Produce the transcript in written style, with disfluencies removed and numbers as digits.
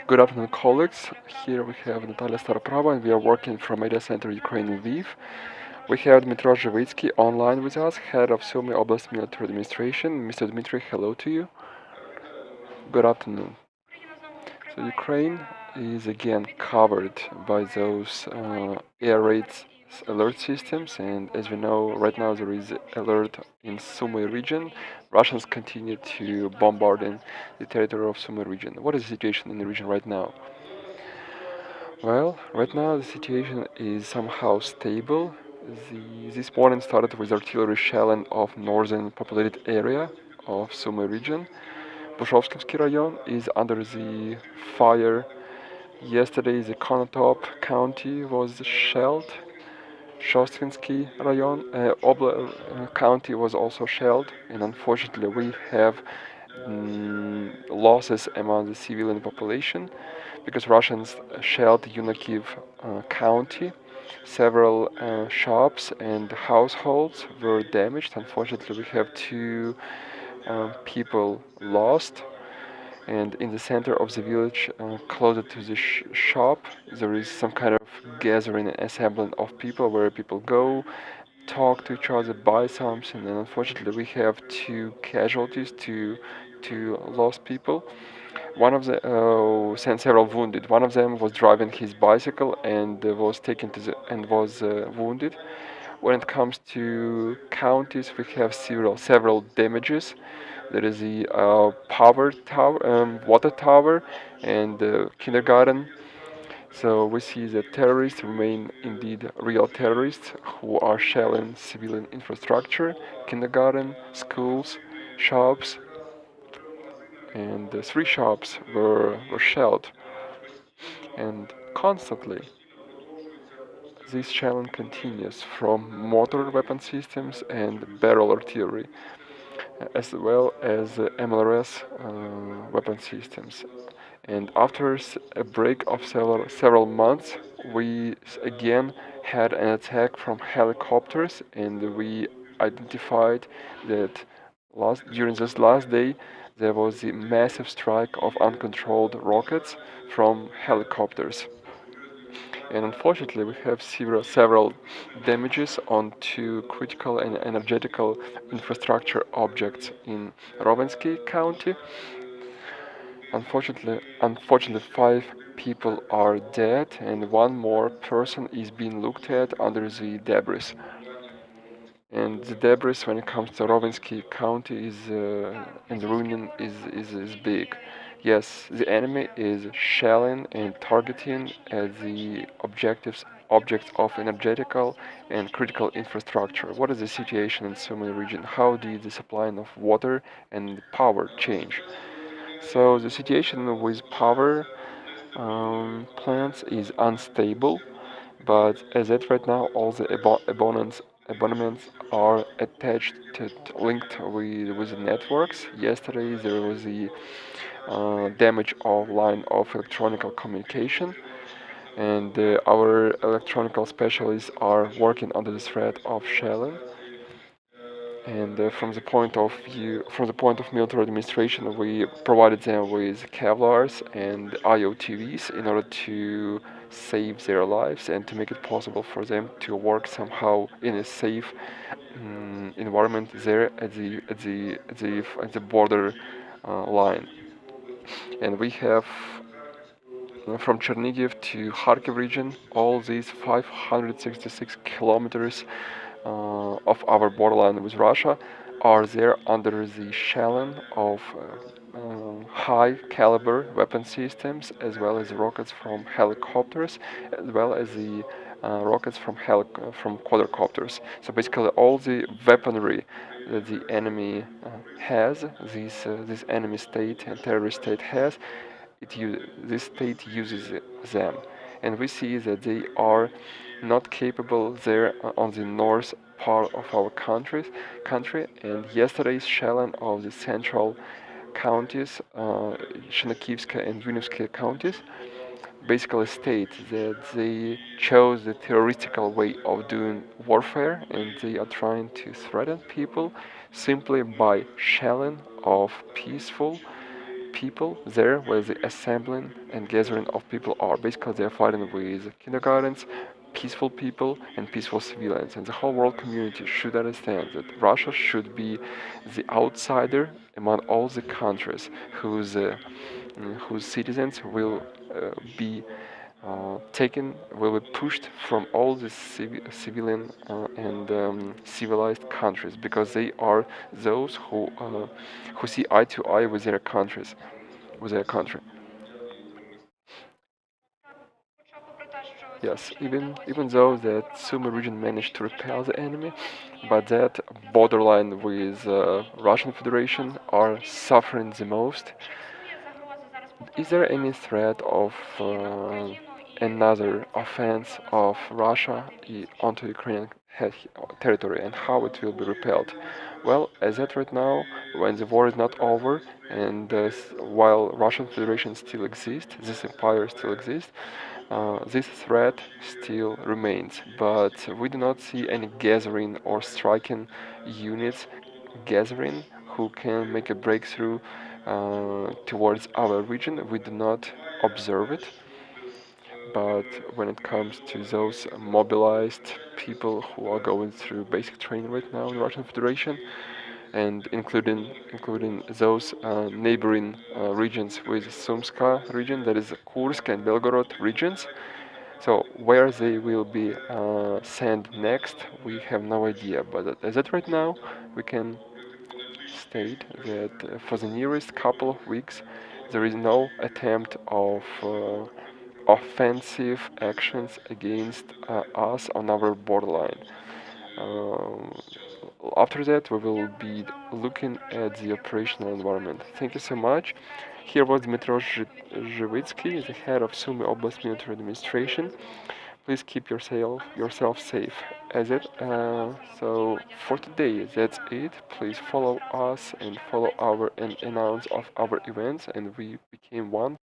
Good afternoon, colleagues. Here we have Natalia Staroprava, and we are working from Mediacentru Ukraine, Lviv. We have Dmytro Zhyvytskyy online with us, head of Sumy Oblast military administration. Mr. Dmitry, hello to you. Good afternoon. So Ukraine is again covered by those air raids alert systems, and as we know, right now there is alert in Sumy region. Russians continue to bombarding the territory of Sumy region. What is the situation in the region right now? Well, right now the situation is somehow stable. This morning started with artillery shelling of northern populated area of Sumy region. Bushovskivsky rayon is under the fire. Yesterday the Konotop county was shelled. Shostinsky rayon county was also shelled, and unfortunately we have losses among the civilian population because Russians shelled Kyiv county. Several shops and households were damaged. Unfortunately, we have two people lost. And in the center of the village, closer to the shop, there is some kind of gathering and assembling of people where people go, talk to each other, buy something. And unfortunately, we have two casualties, two lost people. One of the sent several wounded. One of them was driving his bicycle and was taken to the and was wounded. When it comes to counties, we have several damages. There is the power tower, water tower, and kindergarten. So we see that terrorists remain indeed real terrorists who are shelling civilian infrastructure, kindergarten, schools, shops, and three shops were shelled. And constantly, this challenge continues from mortar weapon systems and barrel artillery, as well as MLRS weapon systems. And after a break of several months, we again had an attack from helicopters, and we identified that during this last day there was a massive strike of uncontrolled rockets from helicopters. And unfortunately, we have several damages on two critical and energetical infrastructure objects in Rovensky County. Unfortunately, five people are dead, and one more person is being looked at under the debris. And the debris, when it comes to Rovensky County, is and the ruining is big. Yes, the enemy is shelling and targeting the objects of energetical and critical infrastructure. What is the situation in Sumy region? How did the supply of water and power change? So the situation with power plants is unstable, but as at right now, all the abonnements are attached to linked with the networks. Yesterday there was the damage of line of electronic communication, and our electronic specialists are working under the threat of shelling. And from the point of military administration, we provided them with Kevlars and IOTVs in order to save their lives and to make it possible for them to work somehow in a safe environment there at the border line. And we have from Chernigiv to Kharkiv region, all these 566 kilometers of our borderline with Russia are there under the shelling of high caliber weapon systems, as well as rockets from helicopters, as well as the rockets from quadricopters. So basically all the weaponry that the enemy has, this enemy state and terrorist state has, this state uses them. And we see that they are not capable there on the north part of our country. And yesterday's shelling of the central counties, Shinakivska and Univska counties, basically state that they chose the terroristical way of doing warfare, and they are trying to threaten people simply by shelling of peaceful people there where the assembling and gathering of people are. Basically, they're fighting with kindergartens, peaceful people, and peaceful civilians. And the whole world community should understand that Russia should be the outsider among all the countries whose citizens will be will be pushed from all the civilian and civilized countries, because they are those who see eye to eye with their countries, with their country. Yes, even though that Sumy region managed to repel the enemy, but that borderline with Russian Federation are suffering the most. Is there any threat of another offense of Russia onto Ukrainian territory, and how it will be repelled? Well, as at right now, when the war is not over, and while Russian Federation still exists, this empire still exists, this threat still remains. But we do not see any gathering or striking units gathering who can make a breakthrough towards our region. We do not observe it. But when it comes to those mobilized people who are going through basic training right now in the Russian Federation, and including those neighboring regions with Sumska region, that is Kursk and Belgorod regions. So where they will be sent next, we have no idea. But as of right now, we can state that for the nearest couple of weeks, there is no attempt of offensive actions against us on our borderline. Um, After that, we will be looking at the operational environment. Thank you so much. Here was Dmytro Zhyvytskyy, the head of Sumy Oblast Military Administration. Please keep yourself safe. So for today, that's it. Please follow us and follow our and announce of our events, and we became one